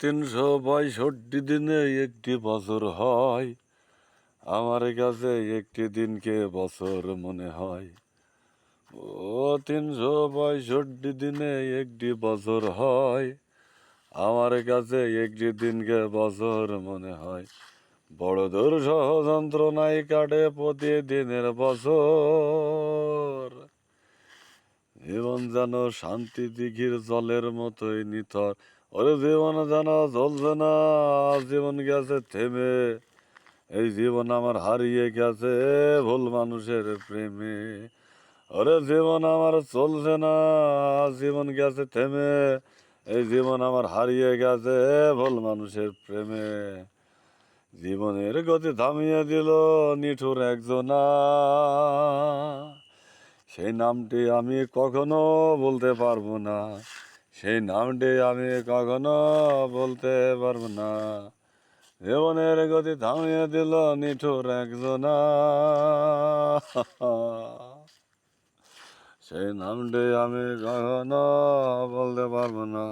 365 দিনে একটি বছর হয়, আমার কাছে একটি দিনকে বছর মনে হয়। 365 দিনে একটি বছর হয়, আমার কাছে একটি দিনকে বছর মনে হয়। বড় দূর সহ যন্ত্রণায় কাটে প্রতিদিনের বছর। জীবন যেন শান্তি দিঘির জলের মতোই নিথর। ওরে জীবন যেন চলছে না, জীবন গেছে থেমে। এই জীবন আমার হারিয়ে গেছে ভুল মানুষের প্রেমে। ওরে জীবন আমার চলছে না, জীবন গেছে থেমে। এই জীবন আমার হারিয়ে গেছে ভুল মানুষের প্রেমে। জীবনের গতি থামিয়ে দিল নিঠুর একজনা, সেই নামটি আমি কখনো বলতে পারবো না। সেই নামটি আমি কখনো বলতে পারবো না। জীবনের গতি থামিয়ে দিল নিঠুর একজনা, সেই নামটি আমি কখনো বলতে পারবো না।